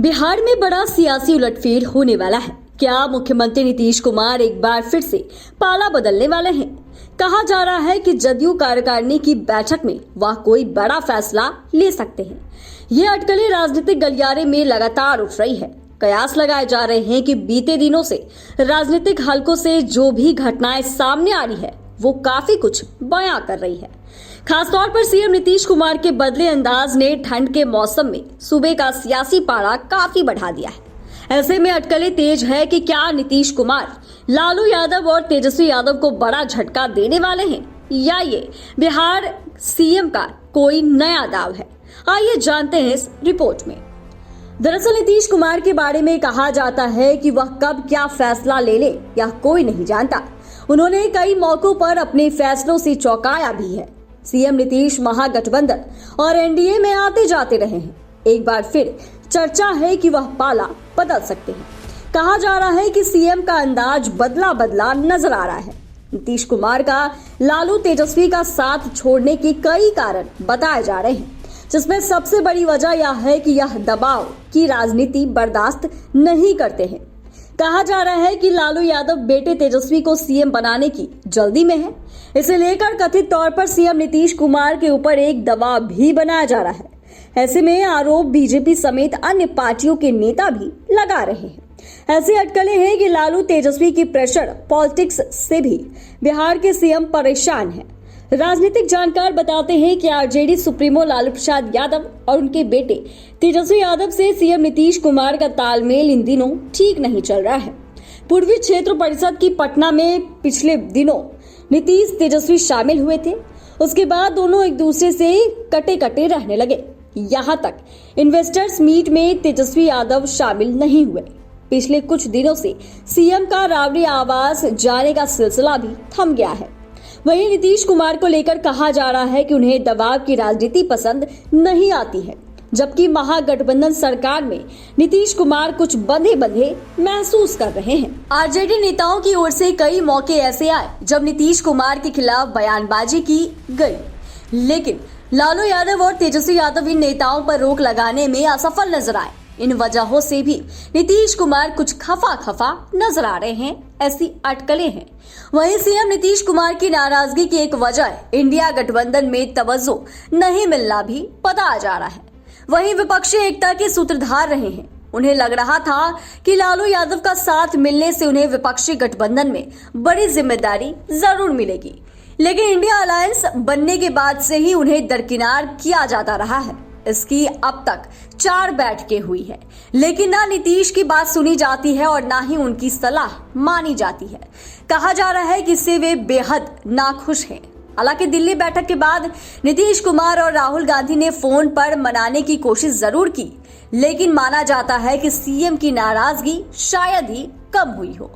बिहार में बड़ा सियासी उलटफेर होने वाला है। क्या मुख्यमंत्री नीतीश कुमार एक बार फिर से पाला बदलने वाले हैं? कहा जा रहा है कि जदयू कार्यकारिणी की बैठक में वह कोई बड़ा फैसला ले सकते हैं। ये अटकलें राजनीतिक गलियारे में लगातार उठ रही है। कयास लगाए जा रहे हैं कि बीते दिनों से राजनीतिक हलकों से जो भी घटनाएं सामने आ रही है वो काफी कुछ बयां कर रही है। खासतौर पर सीएम नीतीश कुमार के बदले अंदाज ने ठंड के मौसम में सूबे का सियासी पारा काफी बढ़ा दिया है। ऐसे में अटकलें तेज है कि क्या नीतीश कुमार लालू यादव और तेजस्वी यादव को बड़ा झटका देने वाले हैं या ये बिहार सीएम का कोई नया दाव है। आइए जानते हैं इस रिपोर्ट में। दरअसल नीतीश कुमार के बारे में कहा जाता है कि वह कब क्या फैसला ले ले यह कोई नहीं जानता। उन्होंने कई मौकों पर अपने फैसलों से चौंकाया भी है। सीएम नीतीश महागठबंधन और एनडीए में आते जाते रहे हैं। एक बार फिर चर्चा है कि वह पाला बदल सकते हैं। कहा जा रहा है कि सीएम का अंदाज बदला बदला नजर आ रहा है। नीतीश कुमार का लालू तेजस्वी का साथ छोड़ने के कई कारण बताए जा रहे हैं, जिसमें सबसे बड़ी वजह यह है कि यह दबाव की राजनीति बर्दाश्त नहीं करते हैं। कहा जा रहा है कि लालू यादव बेटे तेजस्वी को सीएम बनाने की जल्दी में है। इसे लेकर कथित तौर पर सीएम नीतीश कुमार के ऊपर एक दबाव भी बनाया जा रहा है। ऐसे में आरोप बीजेपी समेत अन्य पार्टियों के नेता भी लगा रहे हैं। ऐसी अटकलें हैं कि लालू तेजस्वी की प्रेशर पॉलिटिक्स से भी बिहार के सीएम परेशान हैं। राजनीतिक जानकार बताते हैं कि आरजेडी सुप्रीमो लालू प्रसाद यादव और उनके बेटे तेजस्वी यादव से सीएम नीतीश कुमार का तालमेल इन दिनों ठीक नहीं चल रहा है। पूर्वी क्षेत्र परिषद की पटना में पिछले दिनों नीतीश तेजस्वी शामिल हुए थे। उसके बाद दोनों एक दूसरे से कटे कटे रहने लगे। यहाँ तक इन्वेस्टर्स मीट में तेजस्वी यादव शामिल नहीं हुए। पिछले कुछ दिनों से सीएम का राबड़ी आवास जाने का सिलसिला भी थम गया है। वहीं नीतीश कुमार को लेकर कहा जा रहा है कि उन्हें दबाव की राजनीति पसंद नहीं आती है, जबकि महागठबंधन सरकार में नीतीश कुमार कुछ बंधे बंधे महसूस कर रहे हैं। आरजेडी नेताओं की ओर से कई मौके ऐसे आए जब नीतीश कुमार के खिलाफ बयानबाजी की गई, लेकिन लालू यादव और तेजस्वी यादव इन नेताओं पर रोक लगाने में असफल नजर आए। इन वजहों से भी नीतीश कुमार कुछ खफा नजर आ रहे हैं, ऐसी अटकलें हैं। वहीं सीएम नीतीश कुमार की नाराजगी की एक वजह इंडिया गठबंधन में तवज्जो नहीं मिलना भी बताया जा रहा है। वहीं विपक्षी एकता के सूत्रधार रहे हैं। उन्हें लग रहा था कि लालू यादव का साथ मिलने से उन्हें विपक्षी गठबंधन में बड़ी जिम्मेदारी जरूर मिलेगी, लेकिन इंडिया अलायंस बनने के बाद से ही उन्हें दरकिनार किया जाता रहा है। इसकी अब तक 4 बैठकें हुई है, लेकिन ना नीतीश की बात सुनी जाती है और ना ही उनकी सलाह मानी जाती है। कहा जा रहा है कि इससे वे बेहद नाखुश हैं। हालांकि दिल्ली बैठक के बाद नीतीश कुमार और राहुल गांधी ने फोन पर मनाने की कोशिश जरूर की, लेकिन माना जाता है कि सीएम की नाराजगी शायद ही कम हुई हो।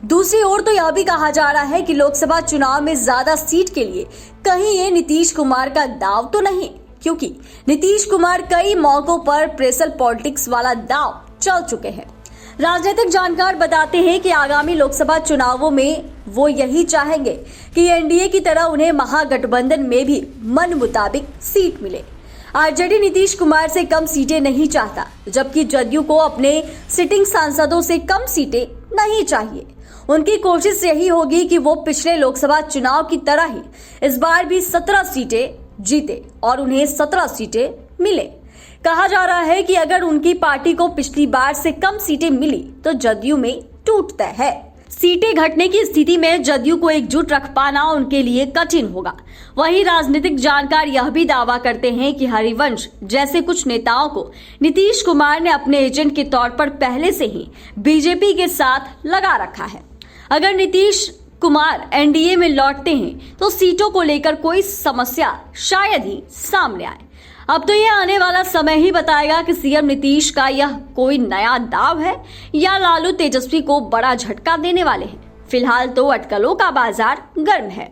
दूसरी ओर तो यह भी कहा जा रहा है कि लोकसभा चुनाव में ज्यादा सीट के लिए कहीं ये नीतीश कुमार का दाव तो नहीं, क्योंकि नीतीश कुमार कई मौकों पर प्रेशर पॉलिटिक्स वाला दाव चल चुके हैं। राजनीतिक जानकार बताते हैं कि आगामी लोकसभा चुनावों में वो यही चाहेंगे कि एनडीए की तरह उन्हें महागठबंधन में भी मन मुताबिक सीट मिले। आरजेडी नीतीश कुमार से कम सीटें नहीं चाहता, जबकि जदयू को अपने सिटिंग सांसदों से कम सीटें नहीं चाहिए। उनकी कोशिश यही होगी कि वो पिछले लोकसभा चुनाव की तरह ही इस बार भी 17 सीटें जीते और उन्हें 17 सीटें मिले। कहा जा रहा है कि अगर उनकी पार्टी को पिछली बार से कम सीटें मिली तो जदयू में टूटता है। सीटें घटने की स्थिति में जदयू को एकजुट रख पाना उनके लिए कठिन होगा। वहीं राजनीतिक जानकार यह भी दावा करते हैं कि हरिवंश जैसे कुछ नेताओं को नीतीश कुमार ने अपने एजेंट के तौर पर पहले से ही बीजेपी के साथ लगा रखा है। अगर नीतीश कुमार एनडीए में लौटते हैं तो सीटों को लेकर कोई समस्या शायद ही सामने आए। अब तो यह आने वाला समय ही बताएगा कि सीएम नीतीश का यह कोई नया दाव है या लालू तेजस्वी को बड़ा झटका देने वाले हैं। फिलहाल तो अटकलों का बाजार गर्म है।